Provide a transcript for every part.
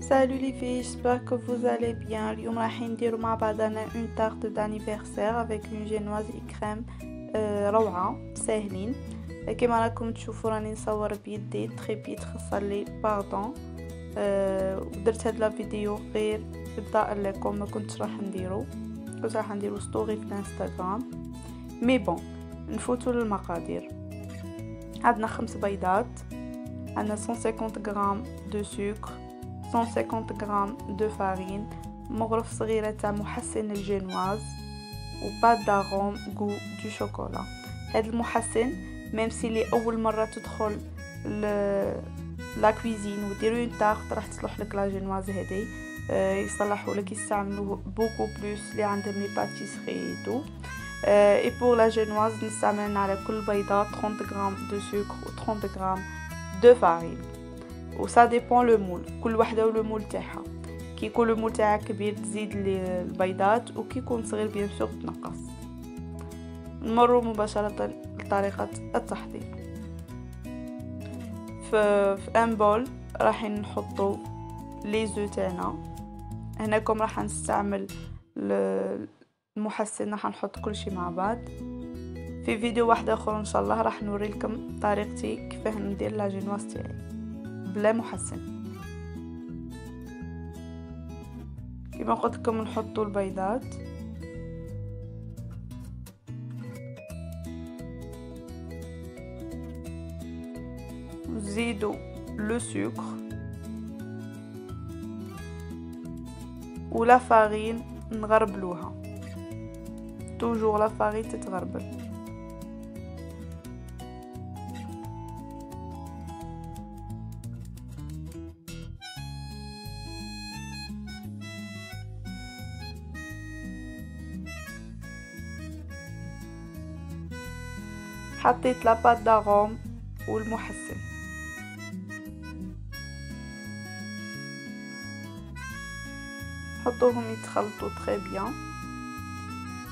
Salut les filles, j'espère que vous allez bien. اليوم رايحين نديرو مع بعضنا une tarte d'anniversaire avec une génoise et crème روعة ساهلين. كما راكم تشوفوا راني نصور بيدي تريبيت خصلي باردون. ودرت هاد لا فيديو غير ابداء لكم، ما كنتش راح نديرو، كنت راح نديرو ستوري في الانستغرام. مي بون نفوتوا للمقادير. عندنا 5 بيضات، عندنا 150 غرام دو سكر، 150 غرام دو فارين، مغرف صغيرة تاع محسن الجينواز، وباد داغوم غو دو شوكولا. هاد المحسن ميم سي لي اول مره تدخل لا كويزين وديروا اون تارت راح تصلح لك لا جينواز هذه. يصلحوا لك يستعملوه بوكو بلوس اللي عندهم لي باتيسري تو. اي بور لا جينواز نستعمل على كل بيضه 30 غرام دو سكر و 30 غرام دو فارين، و سا ديبون لو مول، كل وحده ولو مول تاعها. كي يكون لو مول تاعك كبير تزيد البيضات، وكي يكون صغير بيان سور تنقص. نمروا مباشره لطريقه التحضير. في ان بول راح نحطوا لي زو تاعنا. هناكم راح نستعمل المحسن، راح نحط كل شيء مع بعض. في فيديو واحد اخر ان شاء الله راح نوري لكم طريقتي كيفاه ندير لا جينواز تاعي بلا محسن. كما قلت لكم نحطوا البيضات، نزيدوا لو سكر ولا فارين، نغربلوها توجور لا فارين تتغربل. حطيت لا بات داغوم والمحسن، حطوهم يتخلطوا تري بيان.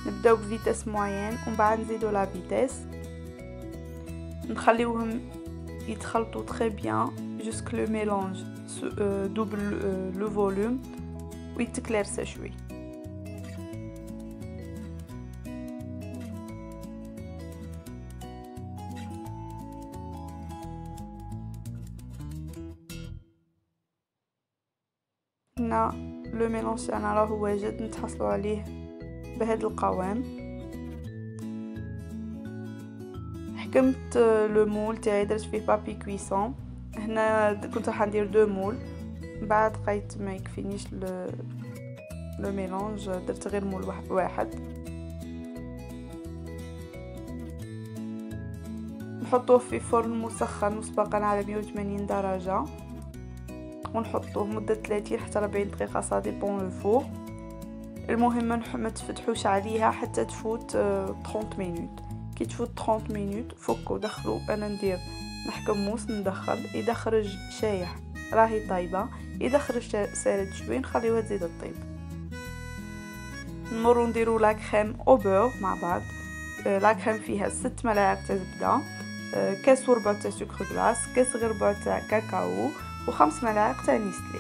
نبداو بفيتاس موين ومن بعد نزيدو لا فيتاس، نخليوهم يتخلطوا تري بيان جوسك لو ميلونج دوبل لو فوليوم ويتكلارسا شوي. هنا لو ميلونج تاعنا راهو واجد، نتحصلوا عليه بهذا القوام. حكمت لو مول تاعي، درت فيه بابي كويسون. هنا كنت راح ندير 2 مول، بعد لقيت ما يكفينيش لو ميلونج، درت غير مول واحد. نحطوه في فرن مسخن مسبقا على 180 درجه، ونحطوه مده 30 حتى 40 دقيقه، صا ديبون لو فور. المهم ما تفتحوش عليها حتى تفوت 30 مينوت. كي تفوت 30 مينوت فكوا دخلوا. انا ندير نحكم موس، ندخل اذا خرج شايح راهي طايبه، اذا خرج سارد شوي نخليوها تزيد الطيب. نمروا نديروا لا كريم او بور مع بعض. لا كريم فيها 6 ملاعق تاع زبده، كاس وربع تاع سكر غلاس، كاس غير ربع تاع كاكاو، و5 ملاعق تاع نيسلي.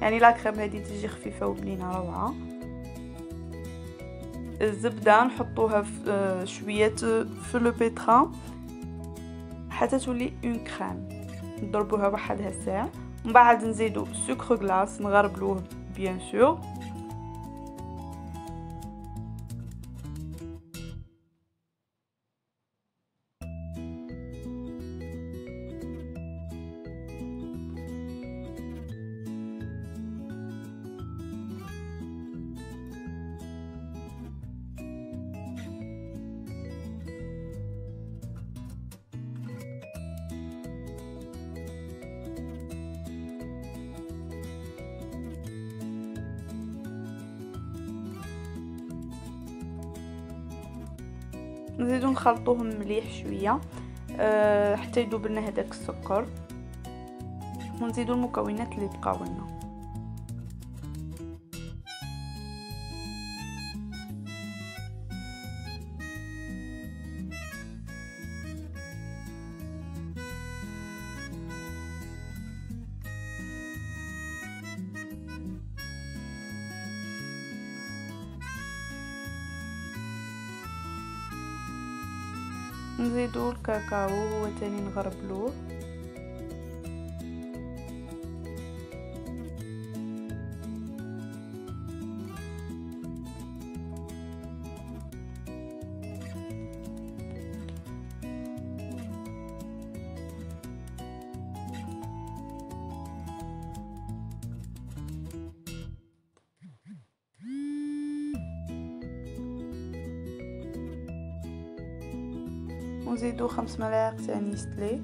يعني لا كريم هذه تجي خفيفه وبنينه روعه. الزبده نحطوها في شويه في لو بيترا حتى تولي اون كريم، نضربوها وحدها ساعه. ومن بعد نزيدو سكر غلاس نغربلوه بيان سور. نزيدو نخلطوهم مليح شويه حتى يذوب لنا هذاك السكر، ونزيدو المكونات اللي بقاو لنا. نزيدو الكاكاو هو تاني نغربلوه. ونزيدو 5 ملاعق تاع نيستلي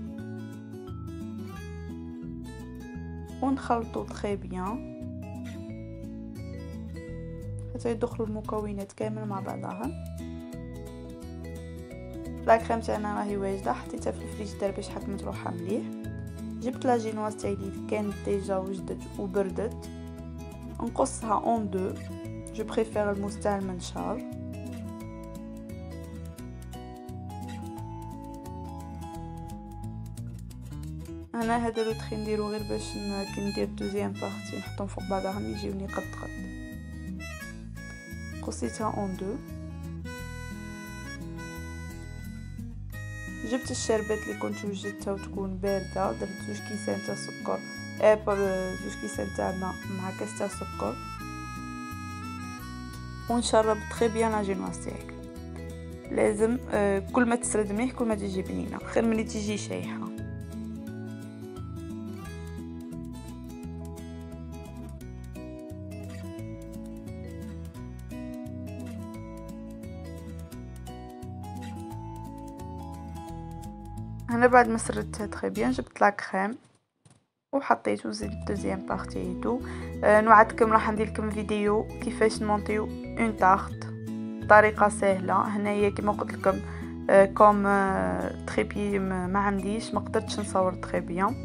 ونخلطو طري بيان حتى يدخلوا المكونات كامل مع بعضها. لا كريم تاعنا راهي واجده، حطيتها في الفريجيدير باش حكمت روحها مليح. جبت لا جينواز تاعي اللي كانت ديجا وجدت وبردت، نقصها اون دو. جو بريفير الموس تاع المنشار. انا هذا لو تخي نديرو غير باش كي ندير دوزيام بارتي نحطهم فوق بعضهم يجيوني قد قصيتها اون دو. جبت الشربات اللي كنت وجدتها وتكون بارده، درت 2 كيسان تاع سكر 2 كيسان تاع ماء مع كاس تاع سكر، ونشرب تري بيان لا جينواز تاعك. لازم كل ما تسرد مليح كل ما تجي بنينه، خير ملي تجي شايحه. هنا بعد ما سردتها تري بيان جبت لا كريم وحطيت وزيد الدوزيام بارتي يدو. نوعدكم راح ندير لكم فيديو كيفاش نمونطيو اون تارت بطريقه سهله. هنايا كما قلت لكم كوم تري بي ما عنديش، ما قدرتش نصور تري بيان.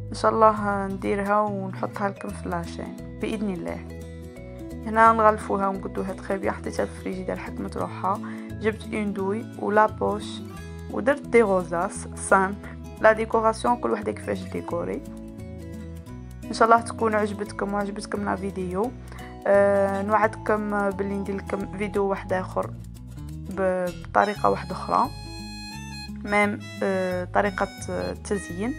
ان شاء الله نديرها ونحطها لكم في لاشين باذن الله. هنا نغلفوها ونقدوها تري بيان، حطيتها في الفريجيدير حكمت روحها. جبت اون دوي ولا بوش ودرت دي غوزاس سامبل. لا ديكوراسيون كل وحده كيفاش ديكوري. ان شاء الله تكون عجبتكم وعجبتكم لا فيديو. نوعدكم باللي ندير لكم فيديو واحد اخر بطريقه واحده اخرى ميم طريقه التزيين.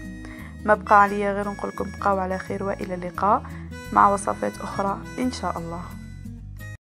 ما بقى عليا غير نقول لكم بقاو على خير والى اللقاء مع وصفات اخرى ان شاء الله.